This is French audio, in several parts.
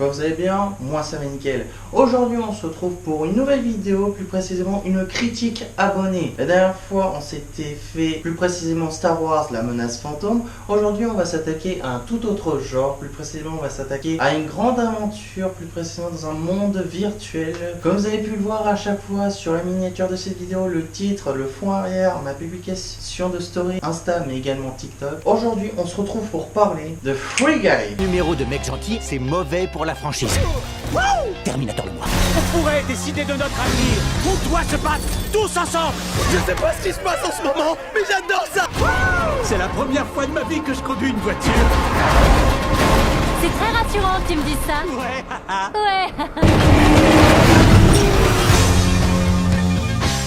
j'espère que vous allez bien, moi ça va nickel. Aujourd'hui on se retrouve pour une nouvelle vidéo, plus précisément une critique abonnée. La dernière fois on s'était fait plus précisément Star Wars, la menace fantôme. Aujourd'hui on va s'attaquer à un tout autre genre, plus précisément on va s'attaquer à une grande aventure, plus précisément dans un monde virtuel. Comme vous avez pu le voir à chaque fois sur la miniature de cette vidéo, le titre, le fond arrière, ma publication de story, Insta mais également TikTok. Aujourd'hui on se retrouve pour parler de Free Guy. Numéro de mec gentil, c'est mauvais pour la franchise. Wow, Terminator le moi. On pourrait décider de notre avenir. On doit se battre tous ensemble. Je sais pas ce qui se passe en ce moment, mais j'adore ça. C'est la première fois de ma vie que je conduis une voiture. C'est très rassurant que tu me dises ça. Ouais. Ouais.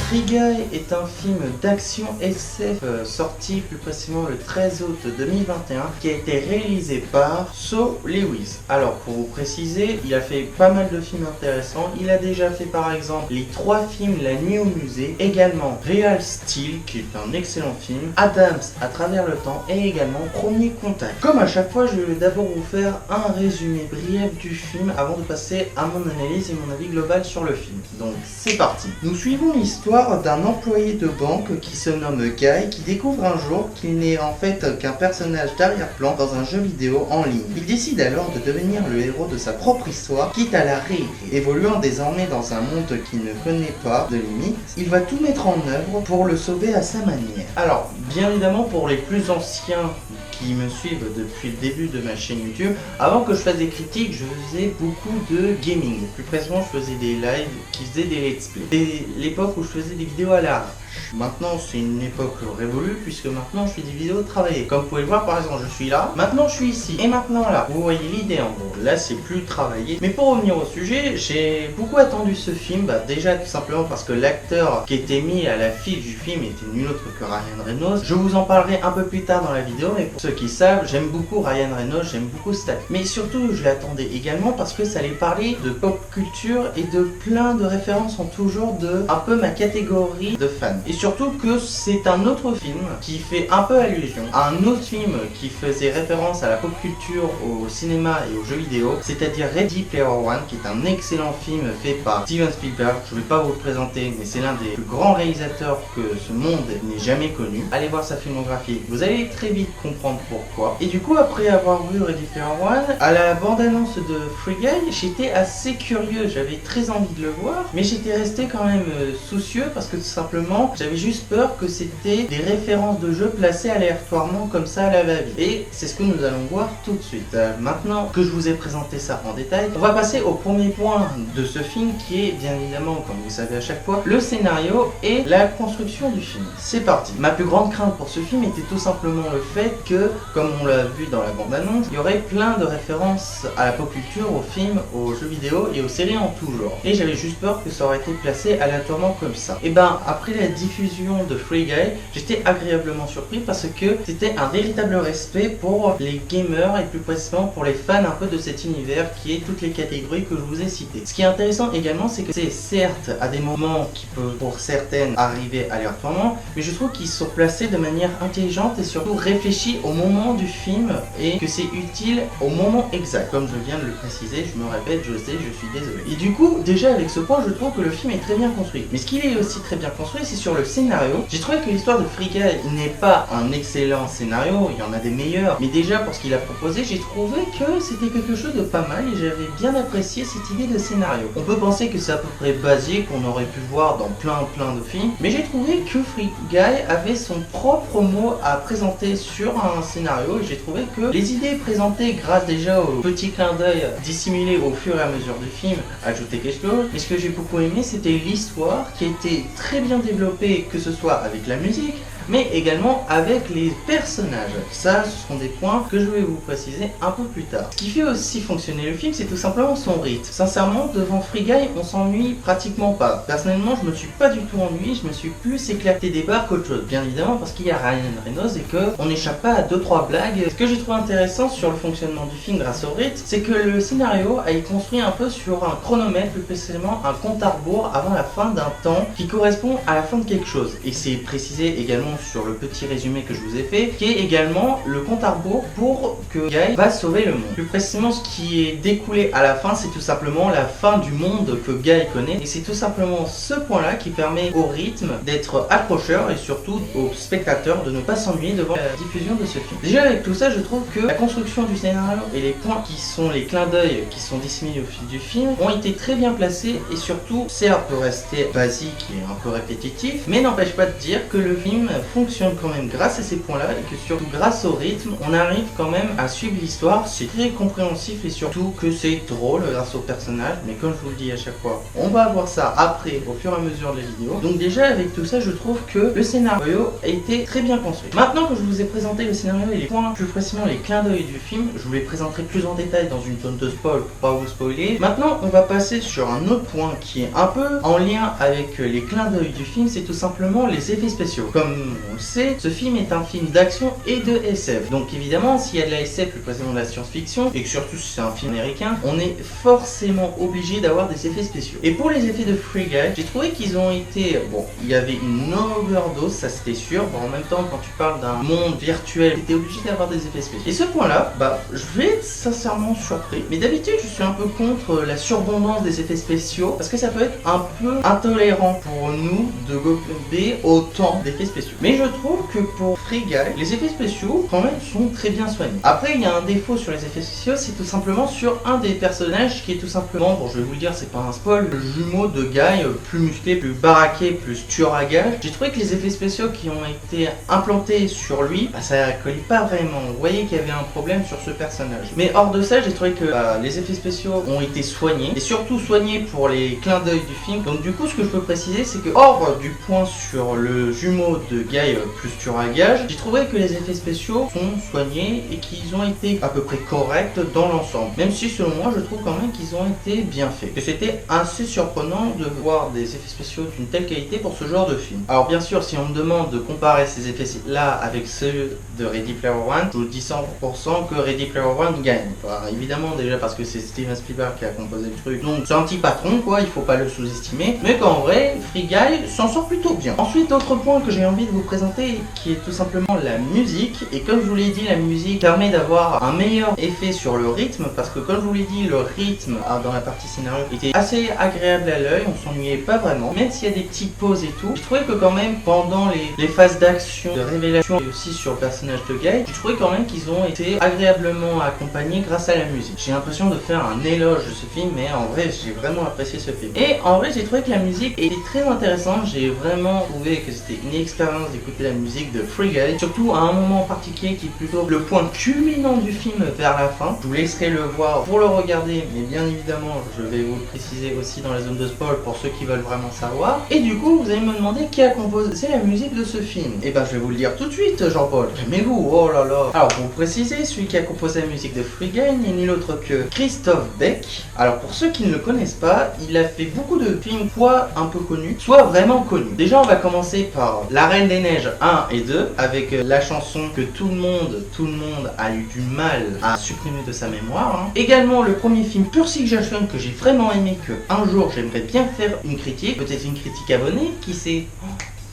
Free Guy est un film d'action SF sorti plus précisément le 13 août 2021 qui a été réalisé par So Lewis. Alors pour vous préciser, il a fait pas mal de films intéressants. Il a déjà fait par exemple les 3 films La Nuit au musée, également Real Steel qui est un excellent film, Adams à travers le temps et également Premier Contact. Comme à chaque fois, je vais d'abord vous faire un résumé brief du film avant de passer à mon analyse et mon avis global sur le film. Donc c'est parti. Nous suivons l'histoire d'un employé de banque qui se nomme Guy, qui découvre un jour qu'il n'est en fait qu'un personnage d'arrière-plan dans un jeu vidéo en ligne. Il décide alors de devenir le héros de sa propre histoire, quitte à la réécrire. Évoluant désormais dans un monde qu'il ne connaît pas de limites, il va tout mettre en œuvre pour le sauver à sa manière. Alors, bien évidemment, pour les plus anciens qui me suivent depuis le début de ma chaîne YouTube, avant que je fasse des critiques, je faisais beaucoup de gaming. Plus précisément, je faisais des lives qui faisaient des let's play. C'était l'époque où je faisais des vidéos à l'arrache. Maintenant, c'est une époque révolue puisque maintenant je fais des vidéos travaillées. Comme vous pouvez le voir, par exemple, je suis là, maintenant je suis ici, et maintenant là. Vous voyez l'idée en gros. Là, c'est plus travaillé. Mais pour revenir au sujet, j'ai beaucoup attendu ce film. Déjà, tout simplement parce que l'acteur qui était mis à l'affiche du film était nul autre que Ryan Reynolds. Je vous en parlerai un peu plus tard dans la vidéo, mais pour ceux qui savent, j'aime beaucoup Ryan Reynolds, j'aime beaucoup Stack. Mais surtout, je l'attendais également parce que ça allait parler de pop culture et de plein de références en tout genre de un peu ma catégorie de fans. Et surtout que c'est un autre film qui fait un peu allusion à un autre film qui faisait référence à la pop culture, au cinéma et aux jeux vidéo, c'est-à-dire Ready Player One, qui est un excellent film fait par Steven Spielberg. Je ne vais pas vous le présenter, mais c'est l'un des plus grands réalisateurs que ce monde n'ait jamais connu. Allez voir sa filmographie, vous allez très vite comprendre pourquoi. Et du coup, après avoir vu Ready Player One, à la bande-annonce de Free Guy, j'étais assez curieux, j'avais très envie de le voir, mais j'étais resté quand même soucieux parce que tout simplement, j'avais juste peur que c'était des références de jeux placées aléatoirement comme ça à la va-vite. Et c'est ce que nous allons voir tout de suite. Maintenant que je vous ai présenté ça en détail, on va passer au premier point de ce film qui est bien évidemment, comme vous savez à chaque fois, le scénario et la construction du film. C'est parti. Ma plus grande crainte pour ce film était tout simplement le fait que, comme on l'a vu dans la bande-annonce, il y aurait plein de références à la pop culture, aux films, aux jeux vidéo et aux séries en tout genre. Et j'avais juste peur que ça aurait été placé aléatoirement comme ça. Et ben après la diffusion de Free Guy, j'étais agréablement surpris parce que c'était un véritable respect pour les gamers et plus précisément pour les fans un peu de cet univers qui est toutes les catégories que je vous ai citées. Ce qui est intéressant également, c'est que c'est certes à des moments qui peuvent pour certaines arriver aléatoirement, mais je trouve qu'ils sont placés de manière intelligente et surtout réfléchis au moment du film et que c'est utile au moment exact. Comme je viens de le préciser, je me répète, je sais, je suis désolé. Et du coup, déjà avec ce point, je trouve que le film est très bien construit. Mais ce qui est aussi très bien construit, c'est sur le scénario. J'ai trouvé que l'histoire de Free Guy n'est pas un excellent scénario, il y en a des meilleurs, mais déjà pour ce qu'il a proposé, j'ai trouvé que c'était quelque chose de pas mal et j'avais bien apprécié cette idée de scénario. On peut penser que c'est à peu près basique, qu'on aurait pu voir dans plein de films, mais j'ai trouvé que Free Guy avait son propre mot à présenter sur un scénario et j'ai trouvé que les idées présentées grâce déjà au petit clin d'œil dissimulé au fur et à mesure du film ajoutaient quelque chose, mais ce que j'ai beaucoup aimé, c'était l'histoire qui a été très bien développée, que ce soit avec la musique, mais également avec les personnages. Ça, ce seront des points que je vais vous préciser un peu plus tard. Ce qui fait aussi fonctionner le film, c'est tout simplement son rythme. Sincèrement, devant Free Guy, on s'ennuie pratiquement pas. Personnellement, je me suis pas du tout ennuyé, je me suis plus éclaté des barres qu'autre chose. Bien évidemment, parce qu'il y a Ryan Reynolds et que on n'échappe pas à 2-3 blagues. Ce que j'ai trouvé intéressant sur le fonctionnement du film grâce au rythme, c'est que le scénario a été construit un peu sur un chronomètre, plus précisément un compte à rebours avant la fin d'un temps qui correspond à la fin de quelque chose. Et c'est précisé également sur le petit résumé que je vous ai fait, qui est également le compte à rebours pour que Guy va sauver le monde. Plus précisément, ce qui est découlé à la fin, c'est tout simplement la fin du monde que Guy connaît, et c'est tout simplement ce point-là qui permet au rythme d'être accrocheur et surtout aux spectateurs de ne pas s'ennuyer devant la diffusion de ce film. Déjà avec tout ça, je trouve que la construction du scénario et les points qui sont les clins d'œil qui sont disséminés au fil du film ont été très bien placés, et surtout, certes peut rester basique et un peu répétitif, mais n'empêche pas de dire que le film fonctionne quand même grâce à ces points-là, et que surtout grâce au rythme, on arrive quand même à suivre l'histoire. C'est très compréhensif et surtout que c'est drôle grâce aux personnages, mais comme je vous le dis à chaque fois, on va voir ça après au fur et à mesure de la vidéo. Donc déjà avec tout ça, je trouve que le scénario a été très bien construit. Maintenant que je vous ai présenté le scénario et les points, plus précisément les clins d'œil du film, je vous les présenterai plus en détail dans une zone de spoil pour pas vous spoiler. Maintenant on va passer sur un autre point qui est un peu en lien avec les clins d'œil du film, c'est tout simplement les effets spéciaux. Comme on le sait, ce film est un film d'action et de SF. Donc évidemment, s'il y a de la SF, plus précisément de la science-fiction, et que surtout si c'est un film américain, on est forcément obligé d'avoir des effets spéciaux. Et pour les effets de Free Guy, j'ai trouvé qu'ils ont été... Bon, il y avait une overdose, ça c'était sûr. Bon, en même temps, quand tu parles d'un monde virtuel, t'es obligé d'avoir des effets spéciaux. Et ce point-là, je vais être sincèrement surpris. Mais d'habitude, je suis un peu contre la surabondance des effets spéciaux, parce que ça peut être un peu intolérant pour nous de gober autant d'effets spéciaux. Mais je trouve que pour Free Guy, les effets spéciaux quand même sont très bien soignés. Après, il y a un défaut sur les effets spéciaux, c'est tout simplement sur un des personnages qui est tout simplement, bon je vais vous le dire, c'est pas un spoil, le jumeau de Guy, plus musclé, plus baraqué, plus tueur à gages. J'ai trouvé que les effets spéciaux qui ont été implantés sur lui, ça colle pas vraiment. Vous voyez qu'il y avait un problème sur ce personnage. Mais hors de ça, j'ai trouvé que les effets spéciaux ont été soignés, et surtout soignés pour les clins d'œil du film. Donc du coup, ce que je peux préciser, c'est que hors du point sur le jumeau de Guy plus tueur à gages, j'ai trouvé que les effets spéciaux sont soignés et qu'ils ont été à peu près corrects dans l'ensemble. Même si selon moi, je trouve quand même qu'ils ont été bien faits. Que c'était assez surprenant de voir des effets spéciaux d'une telle qualité pour ce genre de film. Alors bien sûr, si on me demande de comparer ces effets-là avec ceux de Ready Player One, je vous dis 100% que Ready Player One gagne. Évidemment déjà parce que c'est Steven Spielberg qui a composé le truc, donc c'est un petit patron quoi, il faut pas le sous-estimer, mais qu'en vrai, Free Guy s'en sort plutôt bien. Ensuite, autre point que j'ai envie de vous présenter, qui est tout simplement la musique, et comme je vous l'ai dit, la musique permet d'avoir un meilleur effet sur le rythme, parce que comme je vous l'ai dit, le rythme dans la partie scénario était assez agréable à l'œil, on s'ennuyait pas vraiment, même s'il y a des petites pauses et tout. Je trouvais que quand même pendant les phases d'action, de révélation et aussi sur le personnage de Guy, je trouvais quand même qu'ils ont été agréablement accompagnés grâce à la musique. J'ai l'impression de faire un éloge de ce film, mais en vrai j'ai vraiment apprécié ce film. Et en vrai j'ai trouvé que la musique était très intéressante, j'ai vraiment trouvé que c'était une expérience d'écouter la musique de Free Guy, surtout à un moment particulier qui est plutôt le point culminant du film vers la fin. Je vous laisserai le voir pour le regarder, mais bien évidemment je vais vous le préciser aussi dans la zone de spoil pour ceux qui veulent vraiment savoir. Et du coup vous allez me demander qui a composé la musique de ce film. Et je vais vous le dire tout de suite, Jean-Paul. Calmez-vous, oh là là. Alors pour vous préciser, celui qui a composé la musique de Free Guy n'est nul autre que Christophe Beck. Alors pour ceux qui ne le connaissent pas, il a fait beaucoup de films soit un peu connus, soit vraiment connus. Déjà on va commencer par La Reine des Neiges 1 et 2 avec la chanson que tout le monde a eu du mal à supprimer de sa mémoire. Également le premier film Percy Jackson que j'ai vraiment aimé, que un jour j'aimerais bien faire une critique, peut-être une critique abonnée, qui sait.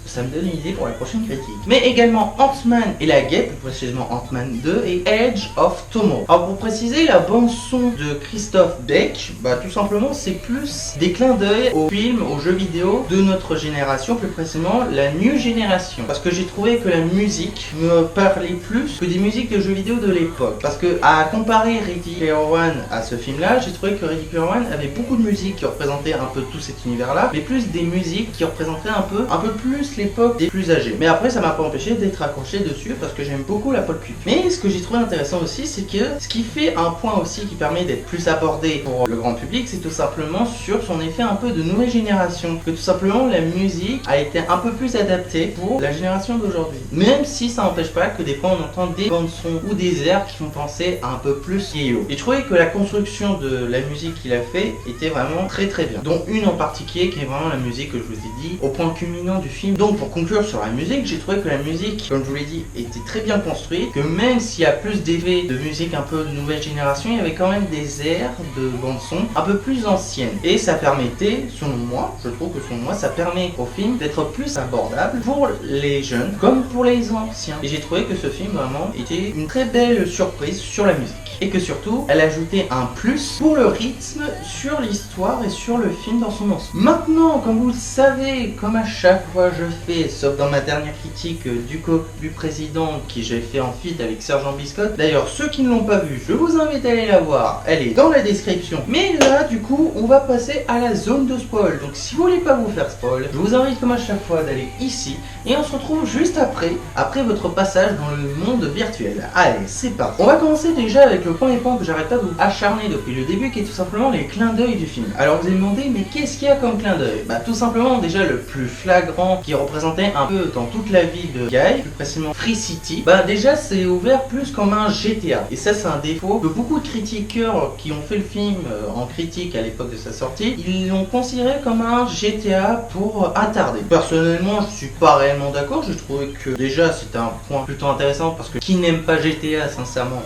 Ça me donne une idée pour la prochaine critique. Mais également Ant-Man et la Guêpe, plus précisément Ant-Man 2 et Edge of Tomorrow. Alors pour préciser, la bande son de Christophe Beck, tout simplement c'est plus des clins d'œil aux films, aux jeux vidéo de notre génération, plus précisément la New Generation. Parce que j'ai trouvé que la musique me parlait plus que des musiques de jeux vidéo de l'époque. Parce que à comparer Ready Player One à ce film-là, j'ai trouvé que Ready Player One avait beaucoup de musiques qui représentaient un peu tout cet univers-là, mais plus des musiques qui représentaient un peu plus l'époque des plus âgés. Mais après ça m'a pas empêché d'être accroché dessus parce que j'aime beaucoup la pop culture. Mais ce que j'ai trouvé intéressant aussi, c'est que ce qui fait un point aussi qui permet d'être plus abordé pour le grand public, c'est tout simplement sur son effet un peu de nouvelle génération. Que tout simplement la musique a été un peu plus adaptée pour la génération d'aujourd'hui. Même si ça n'empêche pas que des fois on entend des bandes son ou des airs qui font penser à un peu plus vieillot. Et je trouvais que la construction de la musique qu'il a fait était vraiment très très bien. Dont une en particulier qui est vraiment la musique que je vous ai dit au point culminant du film, dont Donc pour conclure sur la musique, j'ai trouvé que la musique, comme je vous l'ai dit, était très bien construite, que même s'il y a plus d'effets de musique un peu de nouvelle génération, il y avait quand même des airs de bande son un peu plus anciennes. Et ça permettait, selon moi, je trouve que selon moi, ça permet au film d'être plus abordable pour les jeunes comme pour les anciens. Et j'ai trouvé que ce film vraiment était une très belle surprise sur la musique. Et que surtout, elle ajoutait un plus pour le rythme, sur l'histoire et sur le film dans son ensemble. Maintenant, comme vous le savez, comme à chaque fois je fais, sauf dans ma dernière critique du président qui j'ai fait en feat avec Sergent Biscotte. D'ailleurs, ceux qui ne l'ont pas vu, je vous invite à aller la voir, elle est dans la description. Mais là, du coup, on va passer à la zone de spoil. Donc si vous voulez pas vous faire spoil, je vous invite comme à chaque fois d'aller ici. Et on se retrouve juste après votre passage dans le monde virtuel. Allez, c'est parti. On va commencer déjà avec le premier point que j'arrête pas de vous acharner depuis le début, qui est tout simplement les clins d'œil du film. Alors vous allez me demander, mais qu'est-ce qu'il y a comme clin d'œil? Bah tout simplement déjà le plus flagrant qui représentait un peu dans toute la vie de Guy, plus précisément Free City. Bah déjà c'est ouvert plus comme un GTA. Et ça c'est un défaut que beaucoup de critiqueurs qui ont fait le film en critique à l'époque de sa sortie, ils l'ont considéré comme un GTA pour attarder. Personnellement je suis pas réellement d'accord, je trouvais que déjà c'était un point plutôt intéressant parce que qui n'aime pas GTA sincèrement?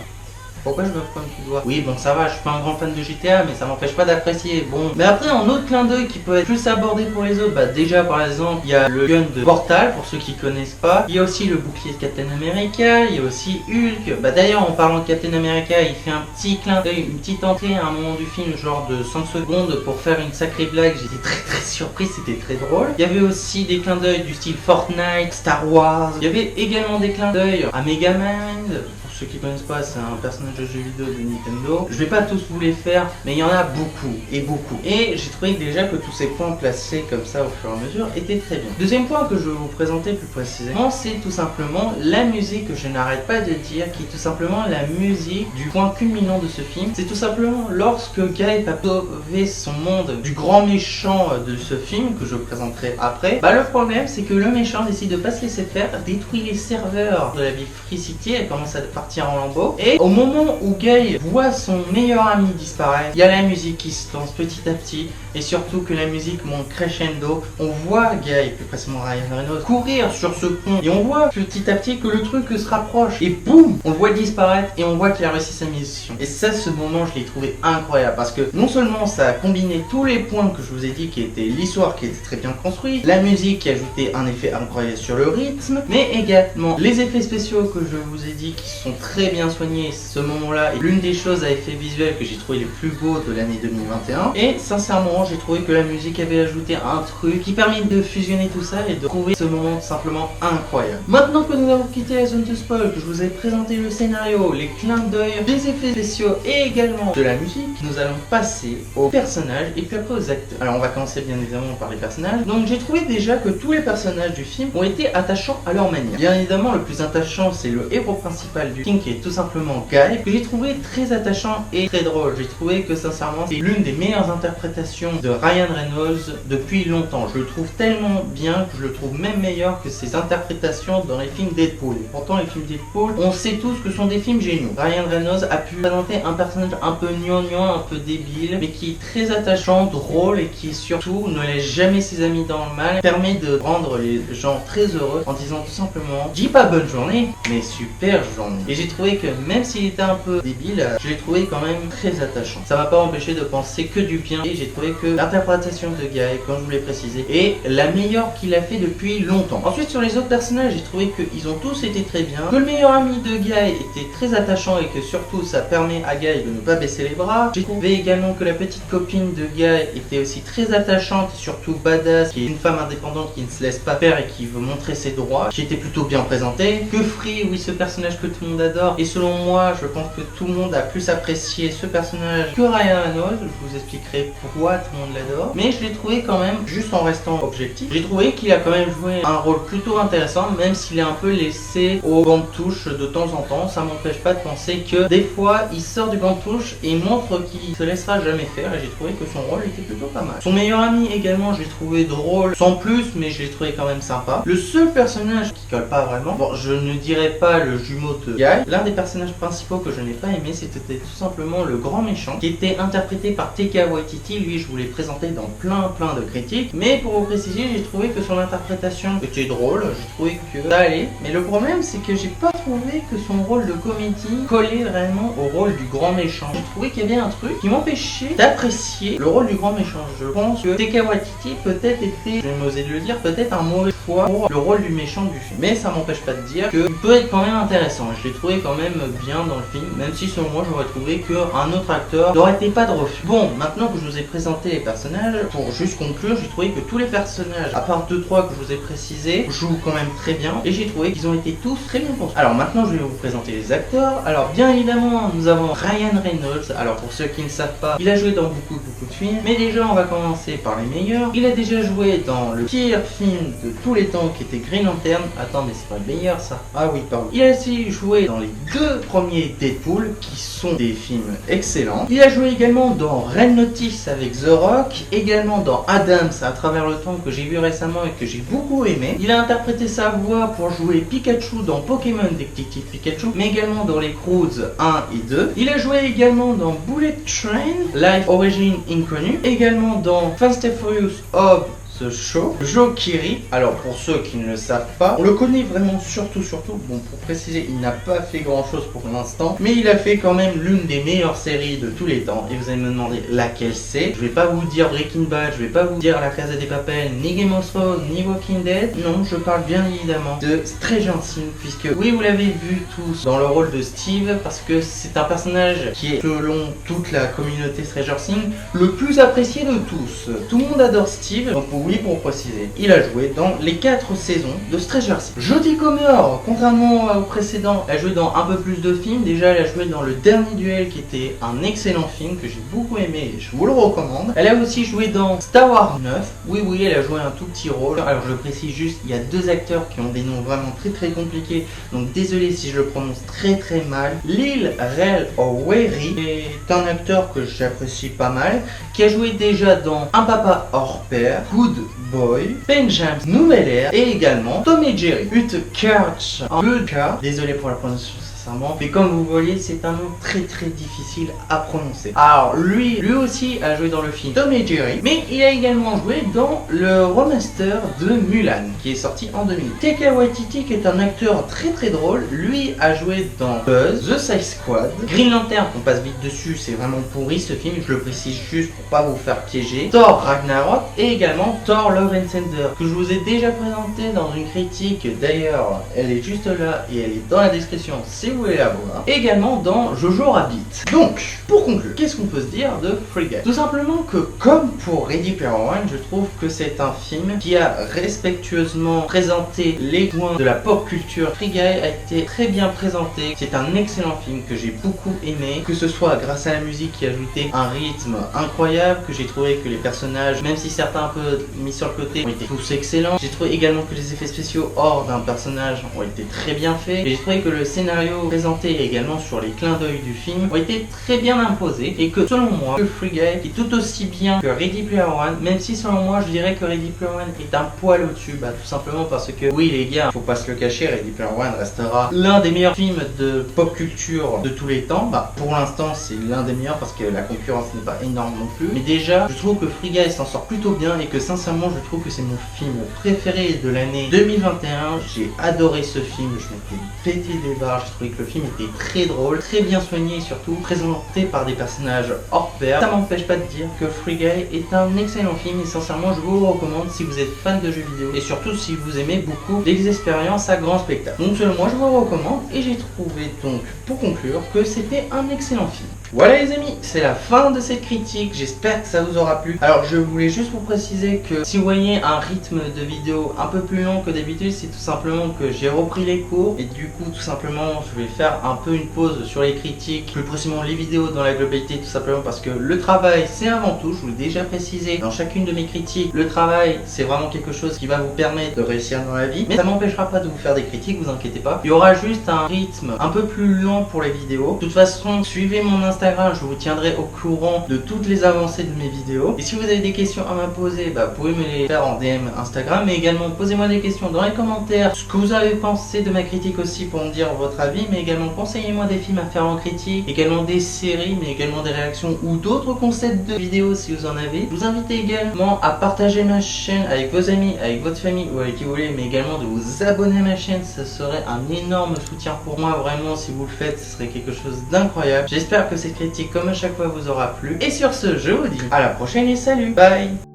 Pourquoi je me prends un petit doigt? Oui, bon, ça va, je suis pas un grand fan de GTA, mais ça m'empêche pas d'apprécier. Bon, mais après, un autre clin d'œil qui peut être plus abordé pour les autres, bah déjà, par exemple, il y a le gun de Portal, pour ceux qui connaissent pas. Il y a aussi le bouclier de Captain America, il y a aussi Hulk. Bah d'ailleurs, en parlant de Captain America, il fait un petit clin d'œil, une petite entrée à un moment du film, genre de 5 secondes, pour faire une sacrée blague. J'étais très surpris, c'était très drôle. Il y avait aussi des clins d'œil du style Fortnite, Star Wars. Il y avait également des clins d'œil à Megamind. Ceux qui connaissent pas, c'est un personnage de jeu vidéo de Nintendo. Je vais pas tous vous les faire, mais il y en a beaucoup et beaucoup. Et j'ai trouvé déjà que tous ces points placés comme ça au fur et à mesure étaient très bien. Deuxième point que je vais vous présenter plus précisément, c'est tout simplement la musique que je n'arrête pas de dire, qui est tout simplement la musique du point culminant de ce film. C'est tout simplement lorsque Guy va sauver son monde du grand méchant de ce film, que je présenterai après. Bah le problème, c'est que le méchant décide de pas se laisser faire, détruit les serveurs de la ville Free City, elle commence à partir en lambeaux. Et au moment où Guy voit son meilleur ami disparaître, il y a la musique qui se lance petit à petit, et surtout que la musique monte crescendo. On voit Guy, plus précisément Ryan Reynolds, courir sur ce pont, et on voit petit à petit que le truc se rapproche, et boum, on le voit disparaître, et on voit qu'il a réussi sa mission. Et ça, ce moment, je l'ai trouvé incroyable, parce que non seulement ça a combiné tous les points que je vous ai dit, qui étaient l'histoire qui était très bien construite, la musique qui ajoutait un effet incroyable sur le rythme, mais également les effets spéciaux que je vous ai dit qui sont très bien soignés. Ce moment-là est l'une des choses à effet visuel que j'ai trouvé les plus beaux de l'année 2021. Et sincèrement, j'ai trouvé que la musique avait ajouté un truc qui permet de fusionner tout ça et de trouver ce moment simplement incroyable. Maintenant que nous avons quitté la zone de spoil, que je vous ai présenté le scénario, les clins d'œil, les effets spéciaux et également de la musique, nous allons passer aux personnages et puis après aux acteurs. Alors on va commencer bien évidemment par les personnages. Donc j'ai trouvé déjà que tous les personnages du film ont été attachants à leur manière. Bien évidemment, le plus attachant c'est le héros principal du film, qui est tout simplement Guy, que j'ai trouvé très attachant et très drôle. J'ai trouvé que sincèrement c'est l'une des meilleures interprétations de Ryan Reynolds depuis longtemps. Je le trouve tellement bien que je le trouve même meilleur que ses interprétations dans les films Deadpool. Et pourtant les films Deadpool, on sait tous que sont des films géniaux. Ryan Reynolds a pu présenter un personnage un peu gnangnan, un peu débile, mais qui est très attachant, drôle et qui surtout ne laisse jamais ses amis dans le mal, permet de rendre les gens très heureux en disant tout simplement, dis pas bonne journée, mais super journée. Et j'ai trouvé que même s'il était un peu débile, je l'ai trouvé quand même très attachant. Ça m'a pas empêché de penser que du bien, et j'ai trouvé que l'interprétation de Guy, comme je vous l'ai précisé, est la meilleure qu'il a fait depuis longtemps. Ensuite sur les autres personnages, j'ai trouvé qu'ils ont tous été très bien, que le meilleur ami de Guy était très attachant et que surtout ça permet à Guy de ne pas baisser les bras. J'ai trouvé également que la petite copine de Guy était aussi très attachante et surtout badass, qui est une femme indépendante qui ne se laisse pas faire et qui veut montrer ses droits, qui était plutôt bien présentée. Que Free, oui, ce personnage que tout le monde adore, et selon moi je pense que tout le monde a plus apprécié ce personnage que Ryan Reynolds. Je vous expliquerai pourquoi tout le monde l'adore, mais je l'ai trouvé quand même, juste en restant objectif, j'ai trouvé qu'il a quand même joué un rôle plutôt intéressant, même s'il est un peu laissé au banc de touche de temps en temps. Ça m'empêche pas de penser que des fois il sort du banc de touche et montre qu'il se laissera jamais faire, et j'ai trouvé que son rôle était plutôt pas mal. Son meilleur ami également, je l'ai trouvé drôle sans plus, mais je l'ai trouvé quand même sympa. Le seul personnage qui colle pas vraiment, bon, je ne dirais pas le jumeau de Guy, Guy. L'un des personnages principaux que je n'ai pas aimé, c'était tout simplement le grand méchant qui était interprété par Taika Waititi. Lui, je vous l'ai présenté dans plein de critiques, mais pour vous préciser, j'ai trouvé que son interprétation était drôle, j'ai trouvé que ça allait, mais le problème c'est que j'ai pas trouvé que son rôle de comédie collait vraiment au rôle du grand méchant. J'ai trouvé qu'il y avait un truc qui m'empêchait d'apprécier le rôle du grand méchant. Je pense que Taika Waititi peut-être était, je vais m'oser de le dire, peut-être un mauvais choix pour le rôle du méchant du film, mais ça m'empêche pas de dire qu'il peut être quand même intéressant. Je l'ai trouvé quand même bien dans le film, même si selon moi j'aurais trouvé qu'un autre acteur n'aurait été pas de refus. Bon, maintenant que je vous ai présenté les personnages, pour juste conclure, j'ai trouvé que tous les personnages, à part 2-3 que je vous ai précisés, jouent quand même très bien, et j'ai trouvé qu'ils ont été tous très bien construits. Alors maintenant je vais vous présenter les acteurs. Alors bien évidemment nous avons Ryan Reynolds. Alors pour ceux qui ne savent pas, il a joué dans beaucoup de films, mais déjà on va commencer par les meilleurs. Il a déjà joué dans le pire film de tous les temps qui était Green Lantern. Attends, mais c'est pas le meilleur ça. Ah oui, pardon. Il a aussi joué dans les 2 premiers Deadpool qui sont des films excellents. Il a joué également dans Red Notice avec The Rock, également dans Adams à travers le temps que j'ai vu récemment et que j'ai beaucoup aimé. Il a interprété sa voix pour jouer Pikachu dans Pokémon Détective Pikachu, mais également dans les Croods 1 et 2. Il a joué également dans Bullet Train, Life Origin Inconnue, également dans Fast and Furious of The Show, Joe Keery. Alors pour ceux qui ne le savent pas, on le connaît vraiment surtout, bon pour préciser, il n'a pas fait grand chose pour l'instant, mais il a fait quand même l'une des meilleures séries de tous les temps, et vous allez me demander laquelle c'est. Je vais pas vous dire Breaking Bad, je vais pas vous dire La Casa des Papel, ni Game of Thrones, ni Walking Dead, non, je parle bien évidemment de Stranger Things, puisque oui, vous l'avez vu tous dans le rôle de Steve, parce que c'est un personnage qui est, selon toute la communauté Stranger Things, le plus apprécié de tous. Tout le monde adore Steve, donc oui, pour préciser, il a joué dans les 4 saisons de Stranger Things. Jodie Comer, contrairement au précédent, elle a joué dans un peu plus de films. Déjà, elle a joué dans Le Dernier Duel, qui était un excellent film que j'ai beaucoup aimé et je vous le recommande. Elle a aussi joué dans Star Wars 9. Oui, elle a joué un tout petit rôle. Alors, je précise juste, il y a 2 acteurs qui ont des noms vraiment très compliqués, donc désolé si je le prononce très mal. Lil Rel O'Weary est un acteur que j'apprécie pas mal, qui a joué déjà dans Un papa hors pair, Good Boy, Benjamin Nouvelle Ère et également Tom et Jerry. Utkarch en Ulka, désolé pour la prononciation sincèrement, mais comme vous voyez c'est un nom très difficile à prononcer. Alors lui aussi a joué dans le film Tom et Jerry, mais il a également joué dans le remaster de Mulan qui est sorti en 2000. Taika Waititi, qui est un acteur très drôle, lui a joué dans Buzz, The Suicide Squad, Green Lantern, on passe vite dessus, c'est vraiment pourri ce film, je le précise juste pour pas vous faire piéger, Thor Ragnarok et également Thor Love and Thunder, que je vous ai déjà présenté dans une critique, d'ailleurs elle est juste là et elle est dans la description si vous voulez la voir, également dans Jojo Rabbit. Donc, pour conclure, qu'est-ce qu'on peut se dire de Free Guy? Tout simplement que, comme pour Ready Player One, je trouve que c'est un film qui a respectueusement présenté les points de la pop culture. Free Guy a été très bien présenté, c'est un excellent film que j'ai beaucoup aimé, que ce soit grâce à la musique qui ajoutait un rythme incroyable, que j'ai trouvé que les personnages, même si certains un peu mis sur le côté, ont été tous excellents. J'ai trouvé également que les effets spéciaux hors d'un personnage ont été très bien faits, et j'ai trouvé que le scénario présenté également sur les clins d'œil du film ont été très bien imposés, et que selon moi, que Free Guy est tout aussi bien que Ready Player One, même si selon moi je dirais que Ready Player One est un poil au-dessus, tout simplement parce que oui les gars, faut pas se le cacher, Ready Player One restera l'un des meilleurs films de pop culture de tous les temps. Pour l'instant c'est l'un des meilleurs parce que la concurrence n'est pas énorme non plus, mais déjà je trouve que Free Guy s'en sort plutôt bien et que sincèrement je trouve que c'est mon film préféré de l'année 2021. J'ai adoré ce film, je m'étais pété des barres, j'ai trouvé que le film était très drôle, très bien soigné et surtout présenté par des personnages hors pair. Ça m'empêche pas de dire que Free Guy est un excellent film et sincèrement je vous le recommande si vous êtes fan de jeux vidéo et surtout si vous aimez beaucoup les expériences à grand spectacle. Donc selon moi je vous le recommande et j'ai trouvé donc pour conclure que c'était un excellent film. Voilà les amis, c'est la fin de cette critique, j'espère que ça vous aura plu. Alors je voulais juste vous préciser que si vous voyez un rythme de vidéo un peu plus long que d'habitude, c'est tout simplement que j'ai repris les cours et du coup tout simplement je vais faire un peu une pause sur les critiques, plus précisément les vidéos dans la globalité, tout simplement parce que le travail c'est avant tout, je vous l'ai déjà précisé dans chacune de mes critiques, le travail c'est vraiment quelque chose qui va vous permettre de réussir dans la vie, mais ça m'empêchera pas de vous faire des critiques, vous inquiétez pas. Il y aura juste un rythme un peu plus lent pour les vidéos. De toute façon, suivez mon Instagram Instagram, je vous tiendrai au courant de toutes les avancées de mes vidéos. Et si vous avez des questions à me poser, vous pouvez me les faire en DM Instagram, mais également posez-moi des questions dans les commentaires, ce que vous avez pensé de ma critique aussi pour me dire votre avis, mais également conseillez-moi des films à faire en critique, également des séries, mais également des réactions ou d'autres concepts de vidéos si vous en avez. Je vous invite également à partager ma chaîne avec vos amis, avec votre famille ou avec qui vous voulez, mais également de vous abonner à ma chaîne, ça serait un énorme soutien pour moi, vraiment. Si vous le faites, ce serait quelque chose d'incroyable. J'espère que cette critique comme à chaque fois vous aura plu, et sur ce je vous dis à la prochaine et salut, bye.